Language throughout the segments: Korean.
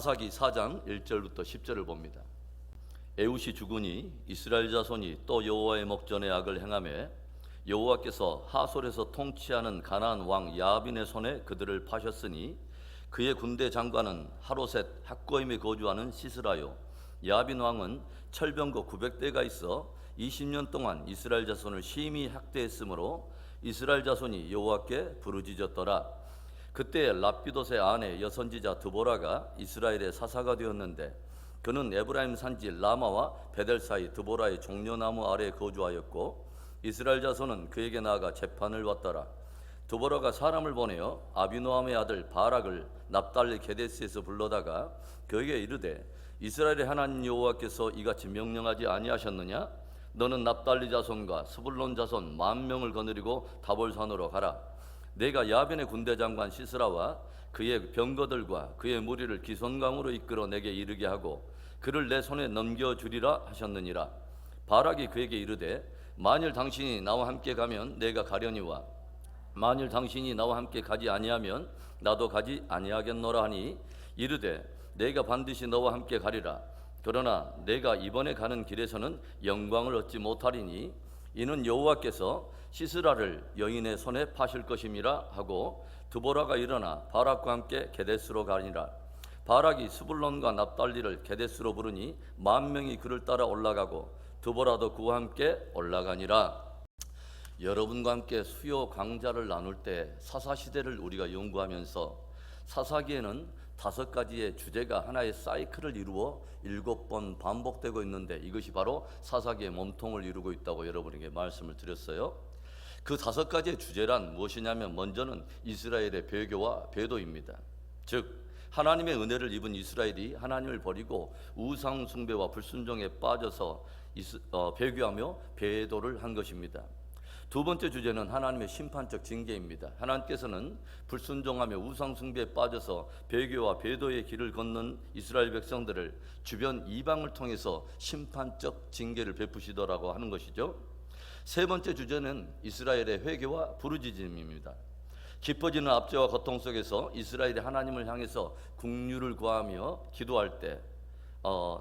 사사기 4장 1절부터 10절을 봅니다. 에훗이 죽으니 이스라엘 자손이 또 여호와의 목전에 악을 행하며 여호와께서 하솔에서 통치하는 가나안 왕 야빈의 손에 그들을 파셨으니 그의 군대 장관은 하로셋 학고임에 거주하는 시스라요. 야빈 왕은 철병거 900대가 있어 20년 동안 이스라엘 자손을 심히 학대했으므로 이스라엘 자손이 여호와께 부르짖었더라. 그때 랍비돗의 아내 여선지자 드보라가 이스라엘의 사사가 되었는데 그는 에브라임 산지 라마와 베델 사이 드보라의 종려나무 아래에 거주하였고 이스라엘 자손은 그에게 나아가 재판을 받더라. 드보라가 사람을 보내어 아비노함의 아들 바락을 납달리 게데스에서 불러다가 그에게 이르되 이스라엘의 하나님 여호와께서 이같이 명령하지 아니하셨느냐? 너는 납달리 자손과 스불론 자손 10,000명을 거느리고 다볼산으로 가라. 내가 야빈의 군대 장관 시스라와 그의 병거들과 그의 무리를 기손강으로 이끌어 내게 이르게 하고 그를 내 손에 넘겨주리라 하셨느니라. 바락이 그에게 이르되 만일 당신이 나와 함께 가면 내가 가려니와 만일 당신이 나와 함께 가지 아니하면 나도 가지 아니하겠노라 하니 이르되 내가 반드시 너와 함께 가리라. 그러나 내가 이번에 가는 길에서는 영광을 얻지 못하리니 이는 여호와께서 시스라를 여인의 손에 파실 것임이라 하고 드보라가 일어나 바락과 함께 게데스로 가니라. 바락이 스불론과 납달리를 게데스로 부르니 10,000명이 그를 따라 올라가고 드보라도 그와 함께 올라가니라. 여러분과 함께 수요 강좌를 나눌 때 사사시대를 우리가 연구하면서 사사기에는 5가지의 주제가 하나의 사이클을 이루어 7번 반복되고 있는데 이것이 바로 사사기의 몸통을 이루고 있다고 여러분에게 말씀을 드렸어요. 그 5가지의 주제란 무엇이냐면 먼저는 이스라엘의 배교와 배도입니다. 즉 하나님의 은혜를 입은 이스라엘이 하나님을 버리고 우상 숭배와 불순종에 빠져서 배교하며 배도를 한 것입니다. 두 번째 주제는 하나님의 심판적 징계입니다. 하나님께서는 불순종하며 우상 숭배에 빠져서 배교와 배도의 길을 걷는 이스라엘 백성들을 주변 이방을 통해서 심판적 징계를 베푸시더라고 하는 것이죠. 세 번째 주제는 이스라엘의 회개와 부르짖음입니다. 깊어지는 압제와 고통 속에서 이스라엘이 하나님을 향해서 긍휼을 구하며 기도할 때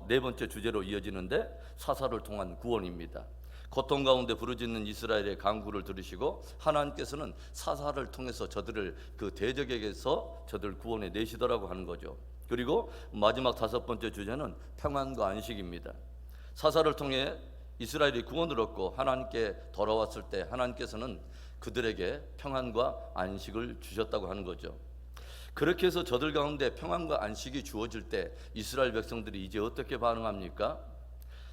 네 번째 주제로 이어지는데 사사를 통한 구원입니다. 고통 가운데 부르짖는 이스라엘의 간구를 들으시고 하나님께서는 사사를 통해서 저들을 그 대적에게서 저들을 구원해 내시더라고 하는 거죠. 그리고 마지막 5번째 주제는 평안과 안식입니다. 사사를 통해 이스라엘이 구원을 얻고 하나님께 돌아왔을 때 하나님께서는 그들에게 평안과 안식을 주셨다고 하는 거죠. 그렇게 해서 저들 가운데 평안과 안식이 주어질 때 이스라엘 백성들이 이제 어떻게 반응합니까?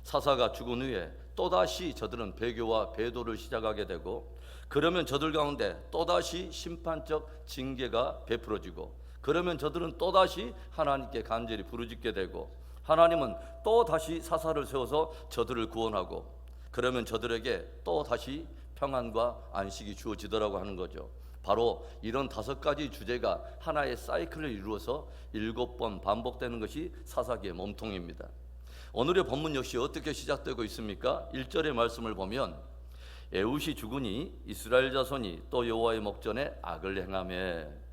사사가 죽은 후에 또다시 저들은 배교와 배도를 시작하게 되고 그러면 저들 가운데 또다시 심판적 징계가 베풀어지고 그러면 저들은 또다시 하나님께 간절히 부르짖게 되고 하나님은 또다시 사사를 세워서 저들을 구원하고 그러면 저들에게 또다시 평안과 안식이 주어지더라고 하는 거죠. 바로 이런 5가지 주제가 하나의 사이클을 이루어서 7번 반복되는 것이 사사기의 몸통입니다. 오늘의 본문 역시 어떻게 시작되고 있습니까? 1절의 말씀을 보면 에훗이 죽으니 이스라엘 자손이 또 여호와의 목전에 악을 행하며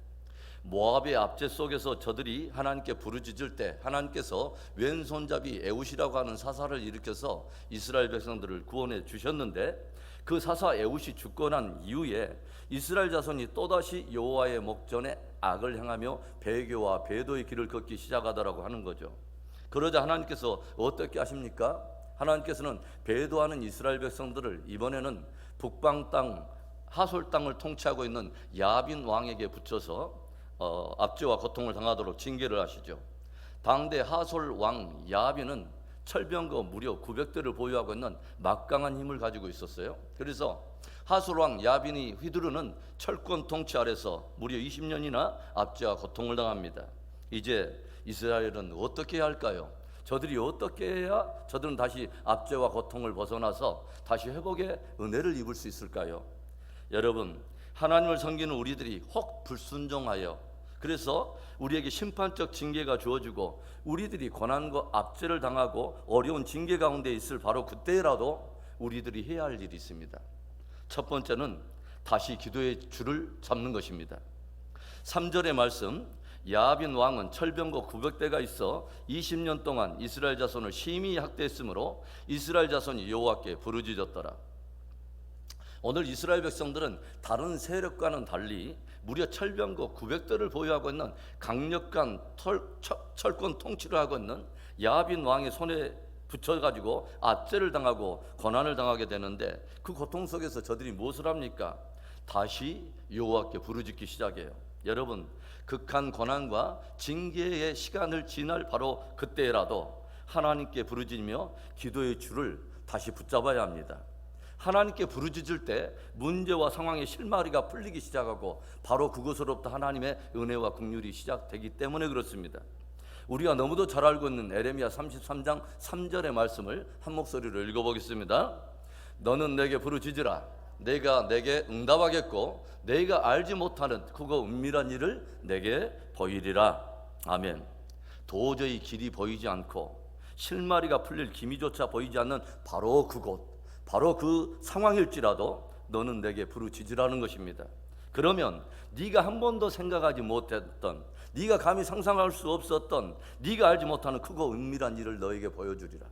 모압의 압제 속에서 저들이 하나님께 부르짖을 때 하나님께서 왼손잡이 에훗이라고 하는 사사를 일으켜서 이스라엘 백성들을 구원해 주셨는데 그 사사 에훗이 죽고 난 이후에 이스라엘 자손이 또다시 여호와의 목전에 악을 행하며 배교와 배도의 길을 걷기 시작하더라고 하는 거죠. 그러자 하나님께서 어떻게 하십니까? 하나님께서는 배도하는 이스라엘 백성들을 이번에는 북방 땅 하솔 땅을 통치하고 있는 야빈 왕에게 붙여서 압제와 고통을 당하도록 징계를 하시죠. 당대 하솔 왕 야빈은 철병거 무려 900대를 보유하고 있는 막강한 힘을 가지고 있었어요. 그래서 하솔 왕 야빈이 휘두르는 철권 통치 아래서 무려 20년이나 압제와 고통을 당합니다. 이제 이스라엘은 어떻게 해야 할까요? 저들이 어떻게 해야 저들은 다시 압제와 고통을 벗어나서 다시 회복의 은혜를 입을 수 있을까요? 여러분, 하나님을 섬기는 우리들이 혹 불순종하여 그래서 우리에게 심판적 징계가 주어지고 우리들이 고난과 압제를 당하고 어려운 징계 가운데 있을 바로 그때라도 우리들이 해야 할 일이 있습니다. 첫 번째는 다시 기도의 줄을 잡는 것입니다. 3절의 말씀, 야빈 왕은 철병거 900대가 있어 20년 동안 이스라엘 자손을 심히 학대했으므로 이스라엘 자손이 여호와께 부르짖었더라. 오늘 이스라엘 백성들은 다른 세력과는 달리 무려 철병거 900대를 보유하고 있는 강력한 철권 통치를 하고 있는 야빈 왕의 손에 붙여가지고 압제를 당하고 고난을 당하게 되는데, 그 고통 속에서 저들이 무엇을 합니까? 다시 여호와께 부르짖기 시작해요. 여러분, 극한 고난과 징계의 시간을 지날 바로 그때라도 하나님께 부르짖으며 기도의 줄을 다시 붙잡아야 합니다. 하나님께 부르짖을 때 문제와 상황의 실마리가 풀리기 시작하고 바로 그것으로부터 하나님의 은혜와 긍휼이 시작되기 때문에 그렇습니다. 우리가 너무도 잘 알고 있는 에레미야 33장 3절의 말씀을 한 목소리로 읽어보겠습니다. 너는 내게 부르짖으라. 내가 내게 응답하겠고 내가 알지 못하는 크고 은밀한 일을 내게 보이리라. 아멘. 도저히 길이 보이지 않고 실마리가 풀릴 기미조차 보이지 않는 바로 그곳, 바로 그 상황일지라도 너는 내게 부르짖으라는 것입니다. 그러면 네가 한 번도 생각하지 못했던, 네가 감히 상상할 수 없었던, 네가 알지 못하는 크고 은밀한 일을 너에게 보여주리라.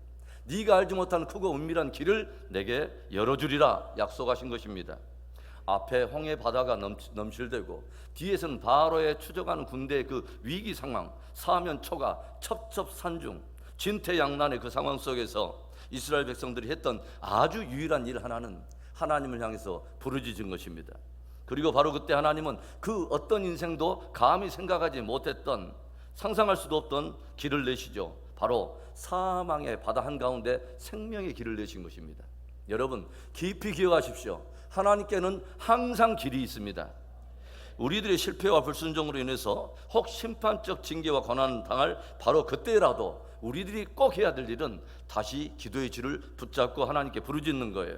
네가 알지 못하는 크고 은밀한 길을 내게 열어주리라 약속하신 것입니다. 앞에 홍해 바다가 넘실대고 뒤에서는 바로의 추적하는 군대의 그 위기 상황, 사면초가 첩첩산중 진퇴양난의 그 상황 속에서 이스라엘 백성들이 했던 아주 유일한 일 하나는 하나님을 향해서 부르짖은 것입니다. 그리고 바로 그때 하나님은 그 어떤 인생도 감히 생각하지 못했던, 상상할 수도 없던 길을 내시죠. 바로 사망의 바다 한가운데 생명의 길을 내신 것입니다. 여러분, 깊이 기억하십시오. 하나님께는 항상 길이 있습니다. 우리들의 실패와 불순종으로 인해서 혹 심판적 징계와 고난을 당할 바로 그때라도 우리들이 꼭 해야 될 일은 다시 기도의 줄을 붙잡고 하나님께 부르짖는 거예요.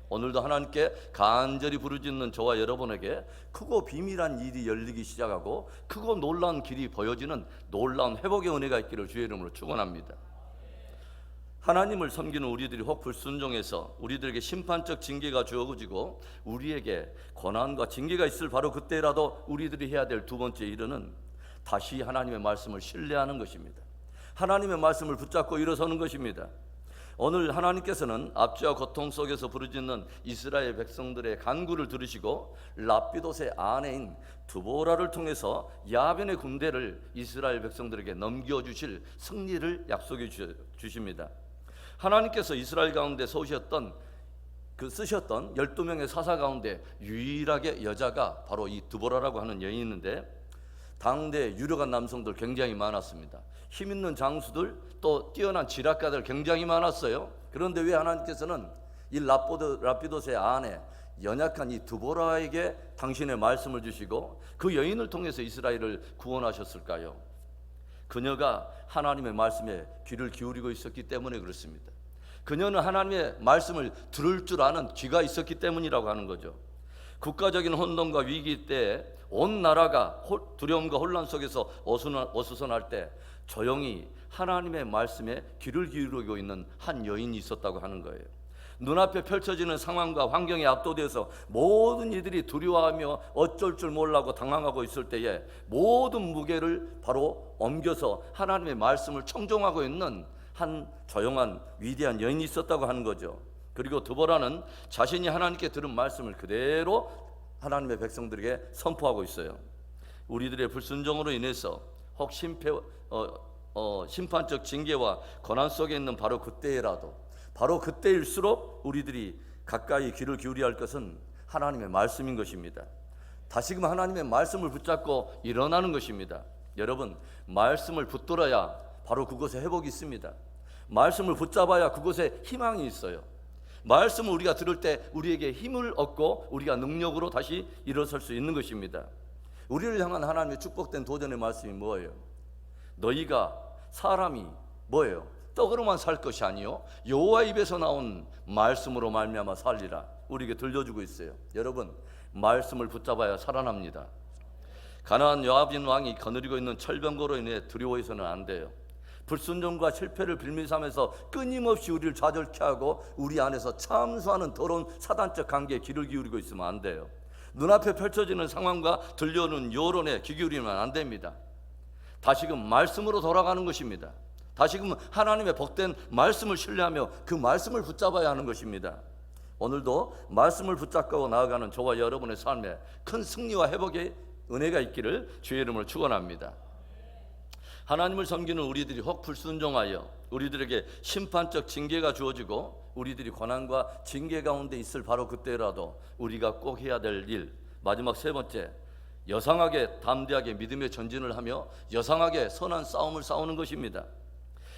오늘도 하나님께 간절히 부르짖는 저와 여러분에게 크고 비밀한 일이 열리기 시작하고 크고 놀라운 길이 보여지는 놀라운 회복의 은혜가 있기를 주의 이름으로 축원합니다. 하나님을 섬기는 우리들이 혹 불순종해서 우리들에게 심판적 징계가 주어지고 우리에게 고난과 징계가 있을 바로 그때라도 우리들이 해야 될 두 번째 일은 다시 하나님의 말씀을 신뢰하는 것입니다. 하나님의 말씀을 붙잡고 일어서는 것입니다. 오늘 하나님께서는 압제와 고통 속에서 부르짖는 이스라엘 백성들의 간구를 들으시고 라피도스의 아내인 드보라를 통해서 야벤의 군대를 이스라엘 백성들에게 넘겨주실 승리를 약속해 주십니다. 하나님께서 이스라엘 가운데 쓰셨던 12명의 사사 가운데 유일하게 여자가 바로 이 드보라라고 하는 여인인데, 당대 유력한 남성들 굉장히 많았습니다. 힘 있는 장수들, 또 뛰어난 지략가들 굉장히 많았어요. 그런데 왜 하나님께서는 이 라피도스의 아내 연약한 이 드보라에게 당신의 말씀을 주시고 그 여인을 통해서 이스라엘을 구원하셨을까요? 그녀가 하나님의 말씀에 귀를 기울이고 있었기 때문에 그렇습니다. 그녀는 하나님의 말씀을 들을 줄 아는 귀가 있었기 때문이라고 하는 거죠. 국가적인 혼돈과 위기 때 온 나라가 두려움과 혼란 속에서 어수선할 때 조용히 하나님의 말씀에 귀를 기울이고 있는 한 여인이 있었다고 하는 거예요. 눈앞에 펼쳐지는 상황과 환경에 압도돼서 모든 이들이 두려워하며 어쩔 줄 몰라고 당황하고 있을 때에 모든 무게를 바로 옮겨서 하나님의 말씀을 청종하고 있는 한 조용한 위대한 여인이 있었다고 하는 거죠. 그리고 드보라는 자신이 하나님께 들은 말씀을 그대로 하나님의 백성들에게 선포하고 있어요. 우리들의 불순종으로 인해서 혹 심판적 징계와 고난 속에 있는 바로 그때라도, 바로 그때일수록 우리들이 가까이 귀를 기울여야 할 것은 하나님의 말씀인 것입니다. 다시금 하나님의 말씀을 붙잡고 일어나는 것입니다. 여러분, 말씀을 붙들어야 바로 그곳에 회복이 있습니다. 말씀을 붙잡아야 그곳에 희망이 있어요. 말씀을 우리가 들을 때 우리에게 힘을 얻고 우리가 능력으로 다시 일어설 수 있는 것입니다. 우리를 향한 하나님의 축복된 도전의 말씀이 뭐예요? 너희가 사람이 뭐예요? 떡으로만 살 것이 아니요 여호와 입에서 나온 말씀으로 말미암아 살리라 우리에게 들려주고 있어요. 여러분, 말씀을 붙잡아야 살아납니다. 가나안 야빈 왕이 거느리고 있는 철병거로 인해 두려워해서는 안 돼요. 불순종과 실패를 빌미삼아서 끊임없이 우리를 좌절케 하고 우리 안에서 참수하는 더러운 사단적 관계에 귀를 기울이고 있으면 안 돼요. 눈앞에 펼쳐지는 상황과 들려오는 여론에 귀 기울이면 안 됩니다. 다시금 말씀으로 돌아가는 것입니다. 다시금 하나님의 복된 말씀을 신뢰하며 그 말씀을 붙잡아야 하는 것입니다. 오늘도 말씀을 붙잡고 나아가는 저와 여러분의 삶에 큰 승리와 회복의 은혜가 있기를 주의 이름으로 축원합니다. 하나님을 섬기는 우리들이 혹 불순종하여 우리들에게 심판적 징계가 주어지고 우리들이 고난과 징계 가운데 있을 바로 그때라도 우리가 꼭 해야 될 일, 마지막 세 번째, 여상하게 담대하게 믿음의 전진을 하며 여상하게 선한 싸움을 싸우는 것입니다.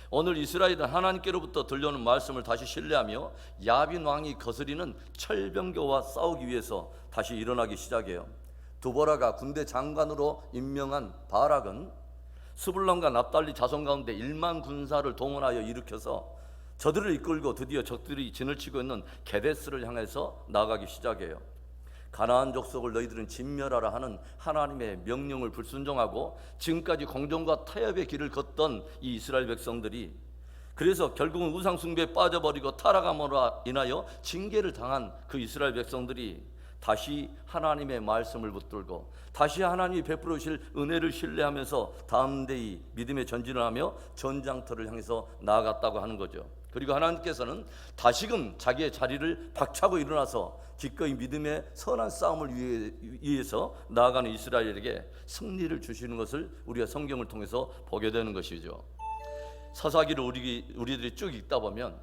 오늘 이스라엘은 하나님께로부터 들려오는 말씀을 다시 신뢰하며 야빈 왕이 거스리는 철병거와 싸우기 위해서 다시 일어나기 시작해요. 두보라가 군대 장관으로 임명한 바락은 스불론과 납달리 자손 가운데 1만 군사를 동원하여 일으켜서 저들을 이끌고 드디어 적들이 진을 치고 있는 게데스를 향해서 나아가기 시작해요. 가나안 족속을 너희들은 진멸하라 하는 하나님의 명령을 불순종하고 지금까지 공정과 타협의 길을 걷던 이 이스라엘 백성들이 그래서 결국은 우상 숭배에 빠져버리고 타락함으로 인하여 징계를 당한 그 이스라엘 백성들이 다시 하나님의 말씀을 붙들고 다시 하나님이 베풀어 주실 은혜를 신뢰하면서 담대히 믿음의 전진을 하며 전장터를 향해서 나아갔다고 하는 거죠. 그리고 하나님께서는 다시금 자기의 자리를 박차고 일어나서 기꺼이 믿음의 선한 싸움을 위해서 나아가는 이스라엘에게 승리를 주시는 것을 우리가 성경을 통해서 보게 되는 것이죠. 사사기를 우리들이 쭉 읽다 보면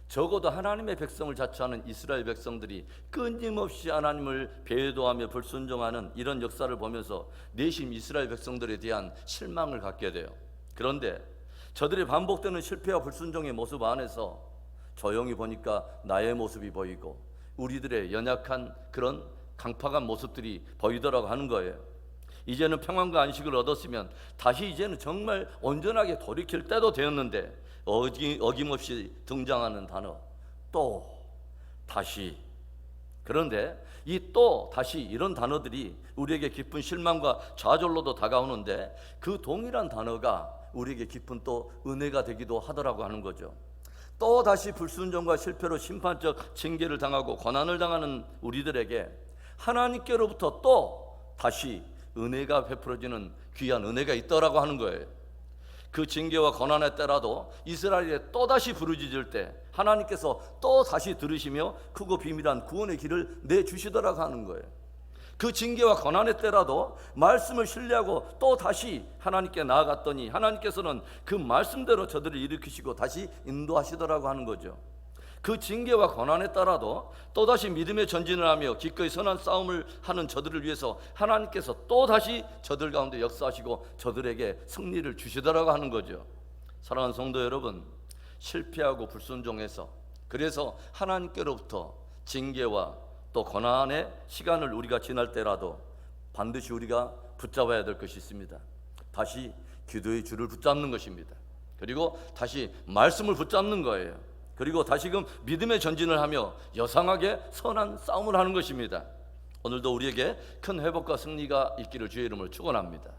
적어도 하나님의 백성을 자처하는 이스라엘 백성들이 끊임없이 하나님을 배도하며 불순종하는 이런 역사를 보면서 내심 이스라엘 백성들에 대한 실망을 갖게 돼요. 그런데 저들의 반복되는 실패와 불순종의 모습 안에서 조용히 보니까 나의 모습이 보이고 우리들의 연약한 그런 강팍한 모습들이 보이더라고 하는 거예요. 이제는 평안과 안식을 얻었으면 다시 이제는 정말 온전하게 돌이킬 때도 되었는데 어김없이 등장하는 단어 또 다시. 그런데 이 또 다시 이런 단어들이 우리에게 깊은 실망과 좌절로도 다가오는데 그 동일한 단어가 우리에게 깊은 또 은혜가 되기도 하더라고 하는 거죠. 또 다시 불순종과 실패로 심판적 징계를 당하고 고난을 당하는 우리들에게 하나님께로부터 또 다시 은혜가 베풀어지는 귀한 은혜가 있더라고 하는 거예요. 그 징계와 고난의 때라도 이스라엘에 또다시 부르짖을 때 하나님께서 또 다시 들으시며 크고 비밀한 구원의 길을 내주시더라고 하는 거예요. 그 징계와 고난의 때라도 말씀을 신뢰하고 또 다시 하나님께 나아갔더니 하나님께서는 그 말씀대로 저들을 일으키시고 다시 인도하시더라고 하는 거죠. 그 징계와 고난에 따라도 또다시 믿음의 전진을 하며 기꺼이 선한 싸움을 하는 저들을 위해서 하나님께서 또다시 저들 가운데 역사하시고 저들에게 승리를 주시더라고 하는 거죠. 사랑하는 성도 여러분, 실패하고 불순종해서 그래서 하나님께로부터 징계와 또 고난의 시간을 우리가 지날 때라도 반드시 우리가 붙잡아야 될 것이 있습니다. 다시 기도의 줄을 붙잡는 것입니다. 그리고 다시 말씀을 붙잡는 거예요. 그리고 다시금 믿음의 전진을 하며 여상하게 선한 싸움을 하는 것입니다. 오늘도 우리에게 큰 회복과 승리가 있기를 주의 이름으로 축원합니다.